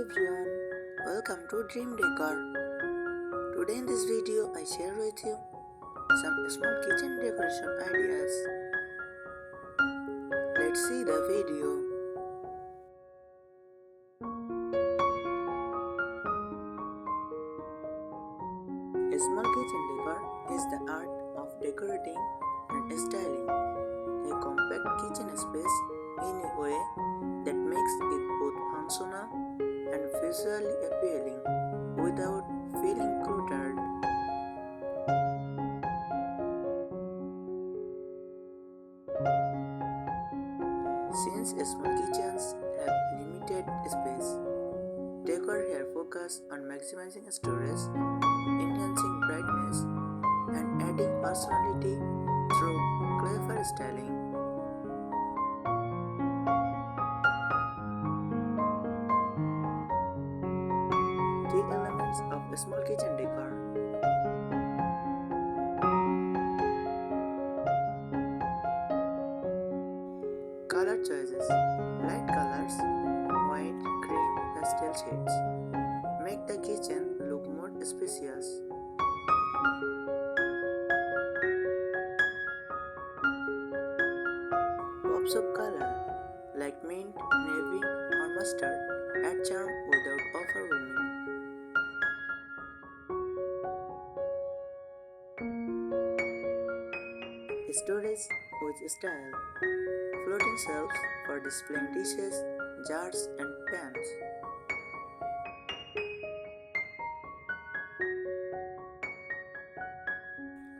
everyone, welcome to Dream Decor. Today in this video I share with you some small kitchen decoration ideas. Let's see the video. A small kitchen decor is the art of decorating and styling a compact kitchen space in a way that makes it both functional and visually appealing without feeling cluttered. Since small kitchens have limited space, decor here focus on maximizing storage, enhancing brightness, and adding personality through clever styling. Key elements of a small kitchen decor. Color choices. Light colors, white, cream, pastel shades make the kitchen look more spacious. Pops of color like mint, navy, or mustard add charm without overwhelming. Storage with style. Floating shelves for displaying dishes, jars, and pans.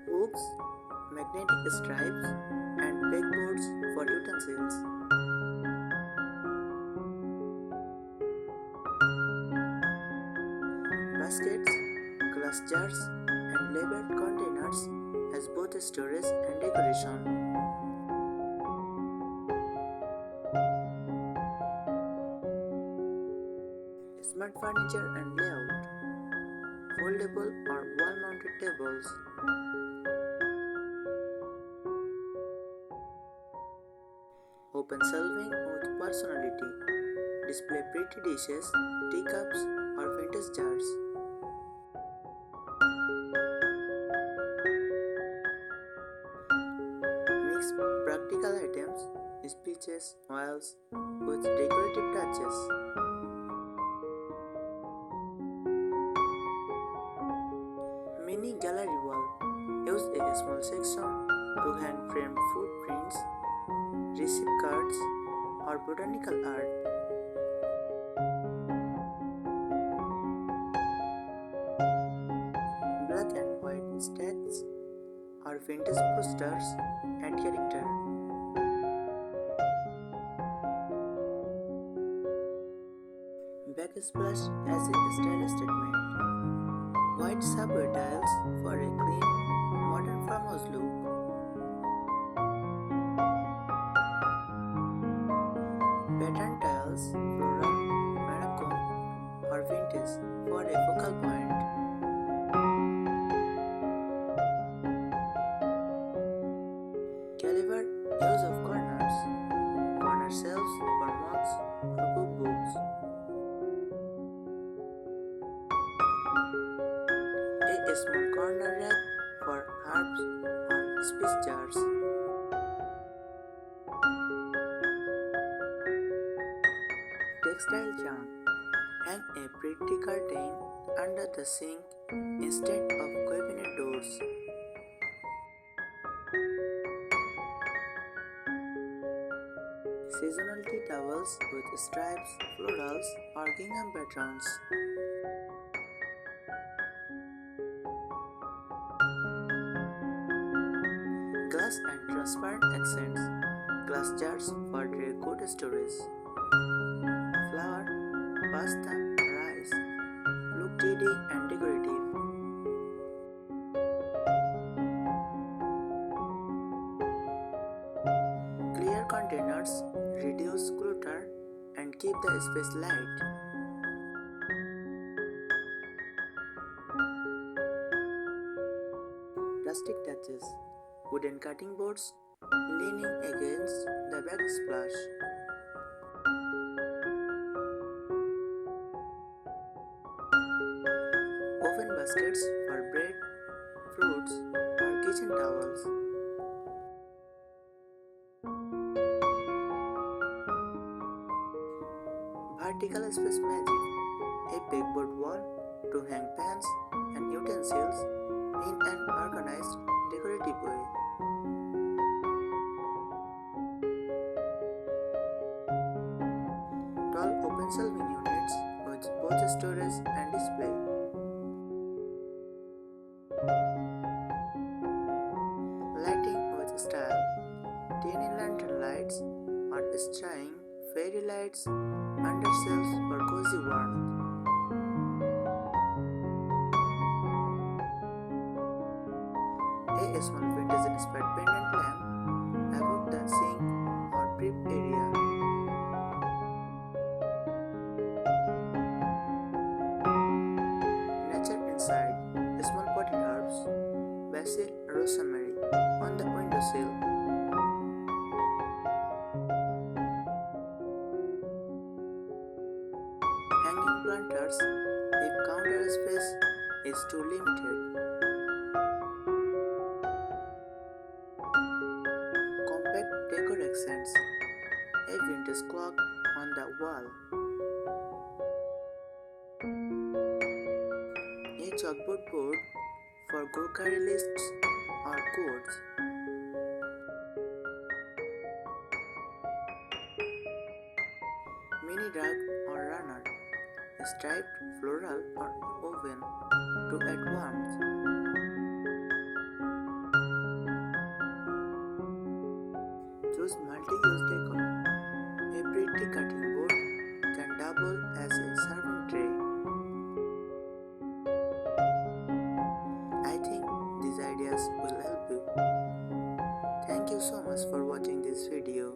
Hooks, magnetic stripes, and pegboards for utensils. Baskets, glass jars, and labeled containers as both storage and decoration. Smart furniture and layout. Foldable or wall-mounted tables. Open shelving with personality. Display pretty dishes, teacups, or vintage jars. Mix practical items, speeches, oils with decorative touches. Mini gallery wall. Use a small section to hand frame footprints, receipt cards, or botanical art. Black and white stacks or vintage posters add character. Backsplash as a style statement. White subway tiles for a clean, modern farmhouse look. Pattern tiles, floral, Morocco, or vintage for a focal point. Clever use of corners, corner shelves for mugs or cookbooks. A small corner rack for herbs or spice jars. Textile charm. Hang a pretty curtain under the sink instead of cabinet doors. Seasonal tea towels with stripes, florals, or gingham patterns. Glass and transparent accents. Glass jars for their good storage. Flour, pasta, rice. Look tidy and decorative. Clear containers reduce clutter and keep the space light. Plastic touches. Wooden cutting boards leaning against the backsplash. baskets for bread, fruits, or kitchen towels. Vertical space magic, a pegboard wall to hang pans and utensils in an organized, decorative way. Tall open shelving units with both storage and display. Lighting with style, tiny lantern lights or string fairy lights under shelves for cozy warmth. A small vintage-inspired pendant lamp above the sink or prep area. Nature inside, small potted herbs, basil, rosemary on the windowsill. Hanging planters if counter space is too limited. Compact decor accents, a vintage clock on the wall. A chalkboard board for grocery lists or codes. Mini rug or runner, striped floral or woven to add warmth. Choose multi-use decor. A pretty cutting board can double as a serving tray. I think these ideas will help you. Thank you so much for watching this video.